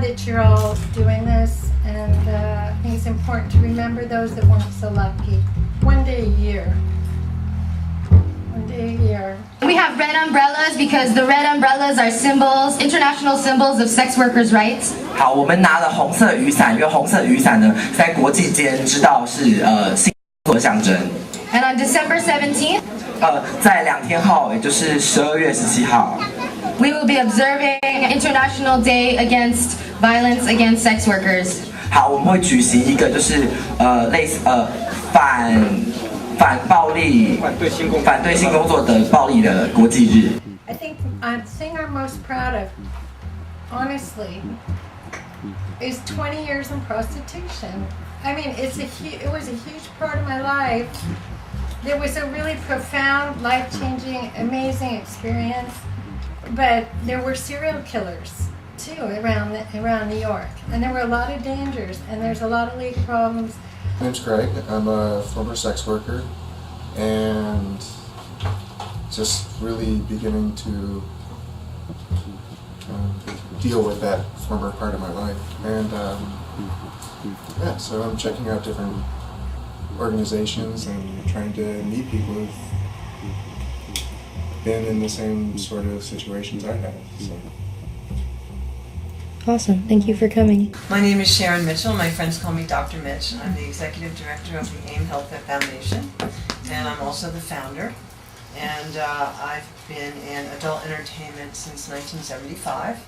glad that you're all doing this, and I think it's important to remember those that weren't so lucky. One day a year. One day a year. We have red umbrellas because the red umbrellas are symbols, international symbols of sex workers' rights. 好，我们拿了红色雨伞，因为红色雨伞呢，在国际间知道是性的象征。And on December 17th, 在2天后，也就是12月17号。we will be observing International Day Against Violence Against Sex Workers. 好，我们会举行一个就是类似反暴力、反对性工作的暴力的国际日。I think the thing I'm most proud of, honestly, is 20 years in prostitution. I mean, it was a huge part of my life. There was a really profound, life-changing, amazing experience. But there were serial killers too around New York, and there were a lot of dangers, and there's a lot of legal problems. My name's Greg. I'm a former sex worker, and just really beginning to deal with that former part of my life. And yeah, so I'm checking out different organizations and trying to meet people who've been in the same sort of situations I have. So. Awesome. Thank you for coming. My name is Sharon Mitchell. My friends call me Dr. Mitch. I'm the executive director of the AIM Health Foundation, and I'm also the founder. And I've been in adult entertainment since 1975.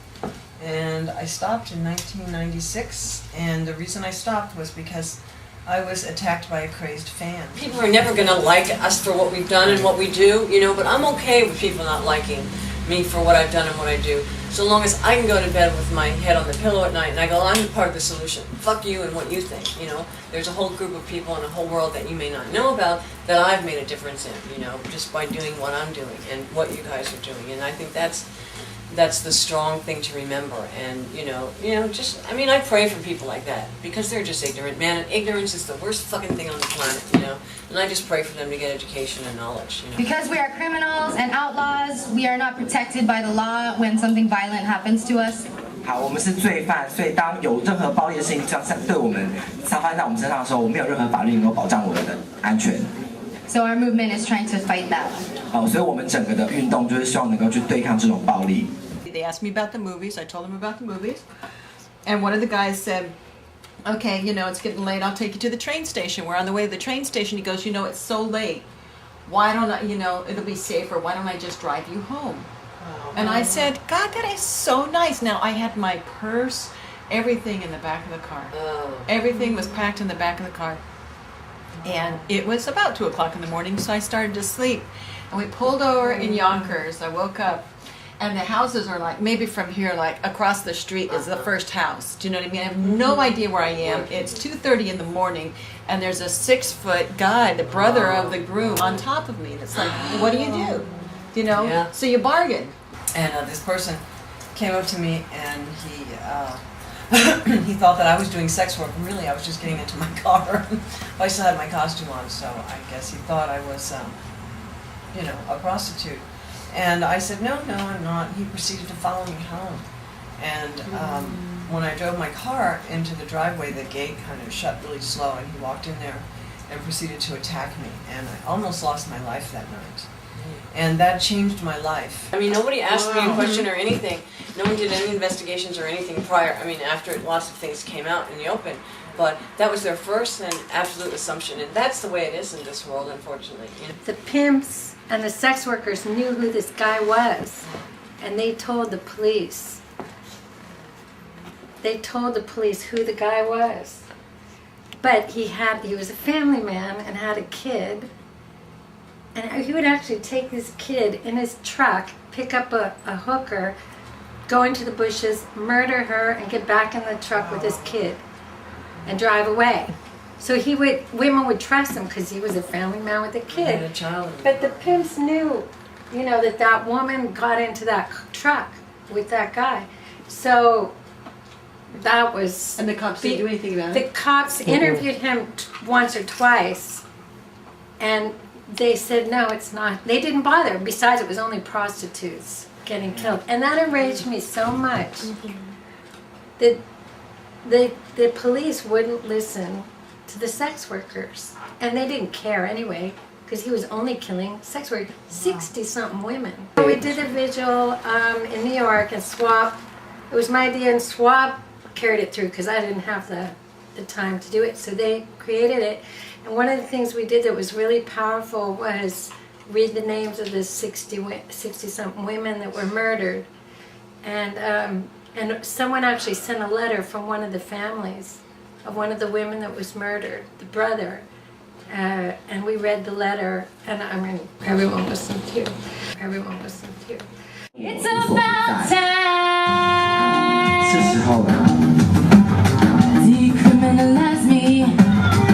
And I stopped in 1996, and the reason I stopped was because I was attacked by a crazed fan. People are never going to like us for what we've done and what we do, you know, but I'm okay with people not liking me for what I've done and what I do. So long as I can go to bed with my head on the pillow at night and I go, I'm part of the solution. Fuck you and what you think, you know. There's a whole group of people in a whole world that you may not know about that I've made a difference in, you know, just by doing what I'm doing and what you guys are doing. And I think that's the strong thing to remember. And you know, just, I mean, I pray for people like that because they're just ignorant, man. And ignorance is the worst fucking thing on the planet, you know. And I just pray for them to get education and knowledge, you know. Because we are criminals and outlaws, we are not protected by the law when something violent happens to us. 好，我们是罪犯，所以当有任何暴力的事情对我们发生在我们身上的时候，我们没有任何法律能够保障我们的安全。So our movement is trying to fight that. 好，所以我们整个的运动就是希望能够去对抗这种暴力。They asked me about the movies. I told them about the movies. And one of the guys said, okay, you know, it's getting late. I'll take you to the train station. We're on the way to the train station. He goes, you know, it's so late. Why don't I, you know, it'll be safer. Why don't I just drive you home? And I said, God, that is so nice. Now, I had my purse, everything in the back of the car. Everything was packed in the back of the car. And it was about 2 o'clock in the morning, so I started to sleep. And we pulled over in Yonkers. I woke up. And the houses are like, maybe from here, like across the street is the first house. Do you know what I mean? I have no idea where I am. It's 2:30 in the morning, and there's a 6-foot guy, the brother of the groom, on top of me. And it's like, what do? You know? Yeah. So you bargain. And this person came up to me, and he he thought that I was doing sex work. And really, I was just getting into my car. I still had my costume on, so I guess he thought I was, you know, a prostitute. And I said, no, I'm not. He proceeded to follow me home. And when I drove my car into the driveway, the gate kind of shut really slow, and he walked in there and proceeded to attack me. And I almost lost my life that night. And that changed my life. I mean, nobody asked me a question or anything. No one did any investigations or anything prior. I mean, after lots of things came out in the open. But that was their first and absolute assumption. And that's the way it is in this world, unfortunately. You know? The pimps and the sex workers knew who this guy was, and they told the police. They told the police who the guy was. But he was a family man and had a kid, and he would actually take this kid in his truck, pick up a hooker, go into the bushes, murder her, and get back in the truck with his kid and drive away. So women would trust him because he was a family man with a kid. And a child. But the pimps knew, you know, that woman got into that truck with that guy. So that was... And the cops didn't do anything about it? The cops interviewed him once or twice, and they said, no, it's not. They didn't bother. Besides, it was only prostitutes getting killed. And that enraged me so much. the police wouldn't listen to the sex workers, and they didn't care anyway, because he was only killing sex workers, 60-something women. We did a vigil in New York, and SWAP, it was my idea, and SWAP carried it through because I didn't have the time to do it, so they created it. And one of the things we did that was really powerful was read the names of the 60-something women that were murdered. And someone actually sent a letter from one of the families of one of the women that was murdered, the brother. And we read the letter, and I mean, everyone listened to. Everyone listened to. It's about time. 是时候了， Decriminalize me.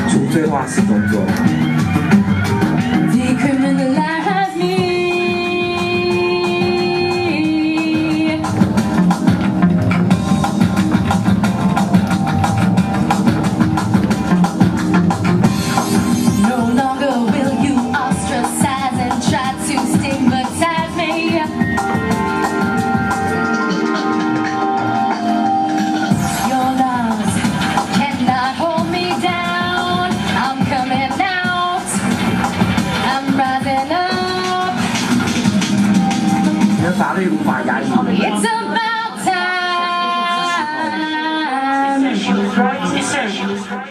除罪化式工作。 Decriminalize me. No longer will you ostracize and try to stigmatize me. Your laws cannot hold me down. I'm coming out. I'm rising up. 你的法律无法压抑你的。 It's about time.